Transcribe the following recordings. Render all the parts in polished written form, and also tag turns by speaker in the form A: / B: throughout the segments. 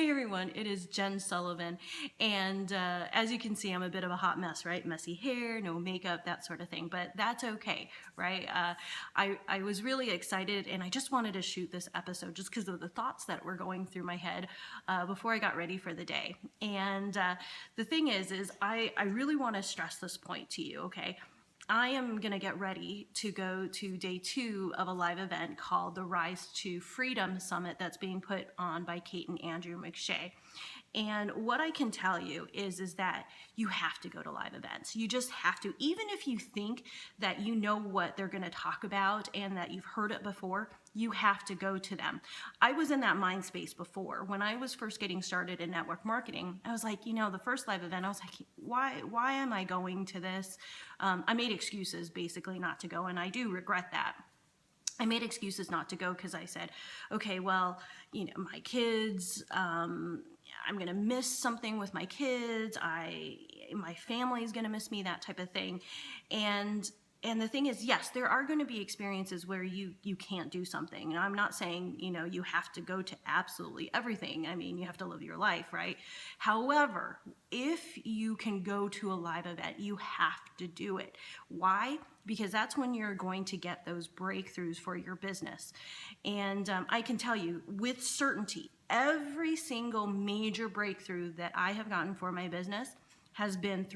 A: Hey everyone, it is Jen Sullivan, and as you can see, I'm a bit of a hot mess, right? Messy hair, no makeup, that sort of thing, but that's okay, right? I was really excited, and I just wanted to shoot this episode just because of the thoughts that were going through my head before I got ready for the day. And the thing is I really want to stress this point to you, okay? I am going to get ready to go to day 2 of a live event called the Rise to Freedom Summit that's being put on by Kate and Andrew McShay. And what I can tell you is that you have to go to live events. You just have to. Even if you think that you know what they're going to talk about and that you've heard it before, you have to go to them. I was in that mind space before. When I was first getting started in network marketing, I was like, the first live event, I was like, why am I going to this? I made excuses basically not to go, and I do regret that. I made excuses not to go because I said, okay, well, my kids, I'm going to miss something with my kids. My family's going to miss me, that type of thing. And the thing is, yes, there are going to be experiences where you can't do something. And I'm not saying, you have to go to absolutely everything. I mean, you have to live your life, right? However, if you can go to a live event, you have to do it. Why? Because that's when you're going to get those breakthroughs for your business. And I can tell you with certainty, every single major breakthrough that I have gotten for my business has been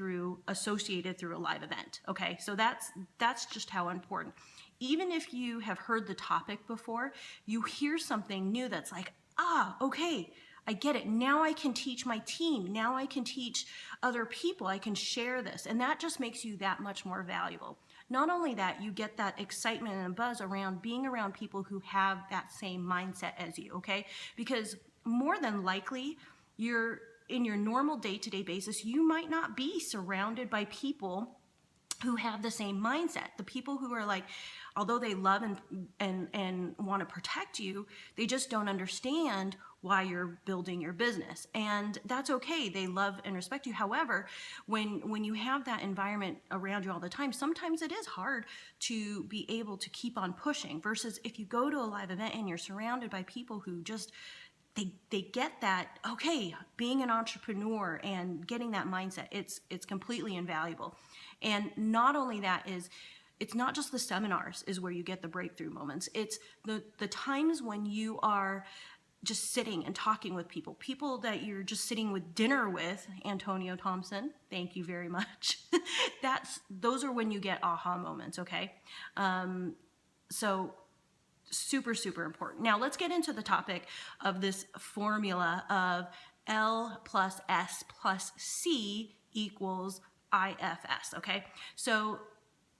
A: associated through a live event. Okay, so that's just how important. Even if you have heard the topic before, you hear something new that's like, okay, I get it. Now I can teach my team. Now I can teach other people. I can share this. And that just makes you that much more valuable. Not only that, you get that excitement and buzz around being around people who have that same mindset as you, okay? Because more than likely, in your normal day-to-day basis, you might not be surrounded by people who have the same mindset. The people who are like, although they love and want to protect you, they just don't understand why you're building your business. And that's okay. They love and respect you. However, when you have that environment around you all the time, sometimes it is hard to be able to keep on pushing versus if you go to a live event and you're surrounded by people who just they get that, okay, being an entrepreneur and getting that mindset, it's completely invaluable. And not only that it's not just the seminars is where you get the breakthrough moments. It's the times when you are just sitting and talking with people that you're just sitting with dinner with. Antonio Thompson, thank you very much. Those are when you get aha moments, okay? So super, super important. Now let's get into the topic of this formula of L plus S plus C equals IFS, okay? So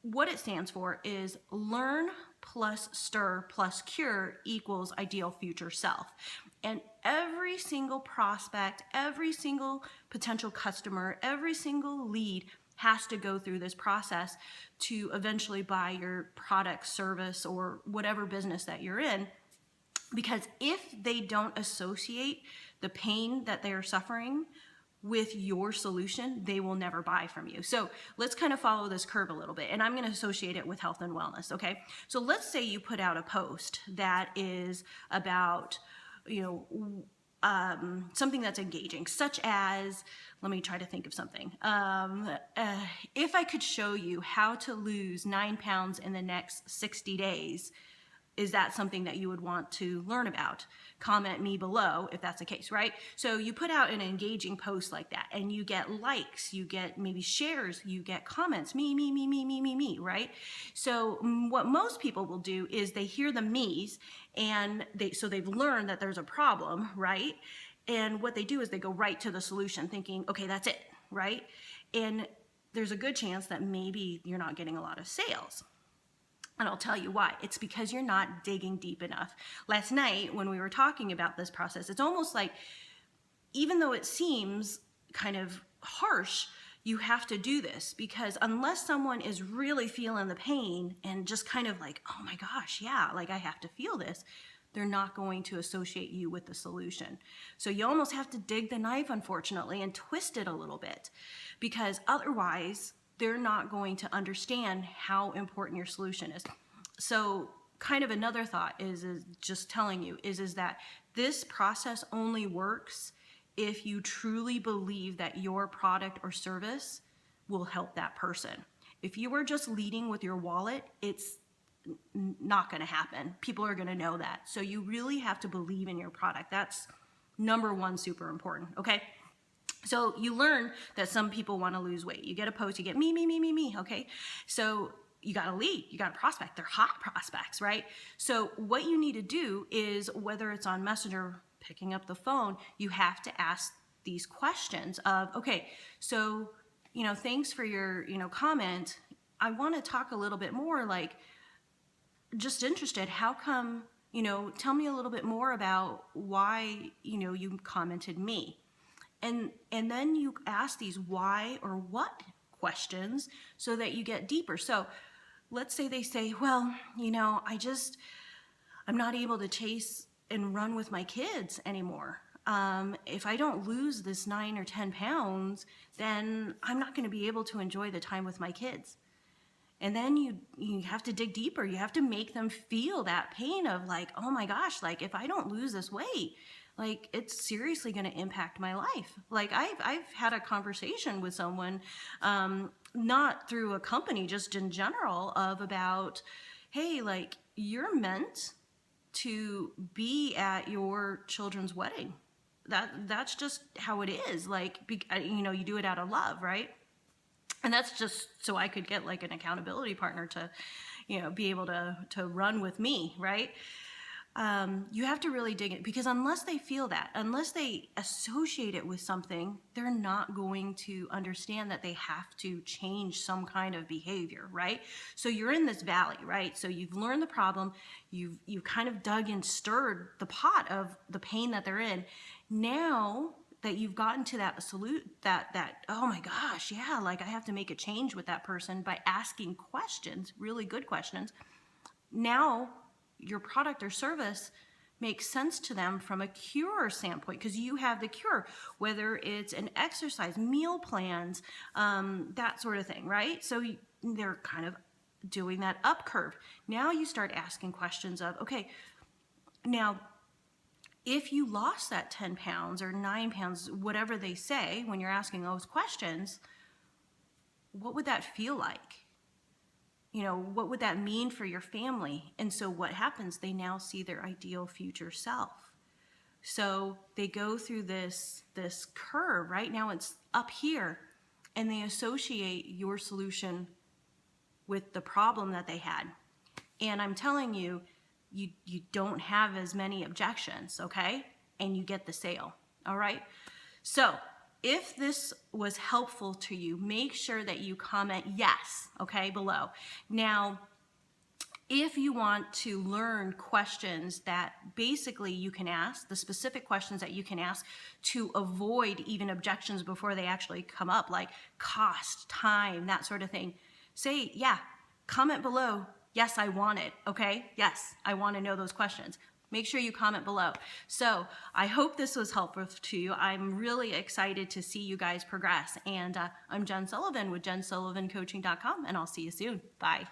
A: what it stands for is learn plus stir plus cure equals ideal future self. And every single prospect, every single potential customer, every single lead has to go through this process to eventually buy your product, service, or whatever business that you're in. Because if they don't associate the pain that they are suffering with your solution, they will never buy from you. So let's kind of follow this curve a little bit, and I'm going to associate it with health and wellness, okay? So let's say you put out a post that is about, something that's engaging, such as, let me try to think of something. If I could show you how to lose 9 pounds in the next 60 days, is that something that you would want to learn about? Comment me below if that's the case, right? So you put out an engaging post like that and you get likes, you get maybe shares, you get comments, me, right? So what most people will do is they hear the me's and they've learned that there's a problem, right? And what they do is they go right to the solution thinking, okay, that's it, right? And there's a good chance that maybe you're not getting a lot of sales. And I'll tell you why. It's because you're not digging deep enough. Last night, when we were talking about this process, it's almost like, even though it seems kind of harsh, you have to do this because unless someone is really feeling the pain and just kind of like, oh my gosh, yeah, like I have to feel this, they're not going to associate you with the solution. So you almost have to dig the knife, unfortunately, and twist it a little bit because otherwise, they're not going to understand how important your solution is. So kind of another thought is just telling you is that this process only works if you truly believe that your product or service will help that person. If you are just leading with your wallet, it's not going to happen. People are going to know that. So you really have to believe in your product. That's number one, super important. Okay. So you learn that some people want to lose weight. You get a post, you get me. Okay. So you got to lead, you got to prospect. They're hot prospects, right? So what you need to do is, whether it's on Messenger, picking up the phone, you have to ask these questions of, okay, so, thanks for your, comment. I want to talk a little bit more, like, just interested. How come, tell me a little bit more about why, you commented me. And then you ask these why or what questions so that you get deeper. So let's say they say, well, I'm not able to chase and run with my kids anymore. If I don't lose this 9 or 10 pounds, then I'm not going to be able to enjoy the time with my kids. And then you have to dig deeper. You have to make them feel that pain of, like, oh my gosh, like, if I don't lose this weight, like, it's seriously going to impact my life. Like, I've had a conversation with someone, not through a company, just in general, about, hey, like, you're meant to be at your children's wedding. That's just how it is. Like, you do it out of love, right? And that's just so I could get, like, an accountability partner to, be able to run with me, right? You have to really dig it, because unless they feel that, unless they associate it with something, they're not going to understand that they have to change some kind of behavior, right? So you're in this valley, right? So you've learned the problem, you've kind of dug and stirred the pot of the pain that they're in. Now that you've gotten to that oh my gosh, yeah, like, I have to make a change with that person by asking questions, really good questions. Now your product or service makes sense to them from a cure standpoint, because you have the cure, whether it's an exercise, meal plans, that sort of thing, right? So they're kind of doing that up curve. Now you start asking questions of, okay, now, if you lost that 10 pounds or 9 pounds, whatever they say, when you're asking those questions, what would that feel like? What would that mean for your family? And so what happens? They now see their ideal future self. So they go through this curve. Right now it's up here, and they associate your solution with the problem that they had. And I'm telling you, you don't have as many objections, okay? And you get the sale, all right? So if this was helpful to you, make sure that you comment yes, okay, below. Now, if you want to learn questions that basically you can ask, the specific questions that you can ask to avoid even objections before they actually come up, like cost, time, that sort of thing, say, yeah, comment below, yes, I want it, okay? Yes, I want to know those questions. Make sure you comment below. So I hope this was helpful to you. I'm really excited to see you guys progress. And I'm Jen Sullivan with JenSullivanCoaching.com, and I'll see you soon. Bye.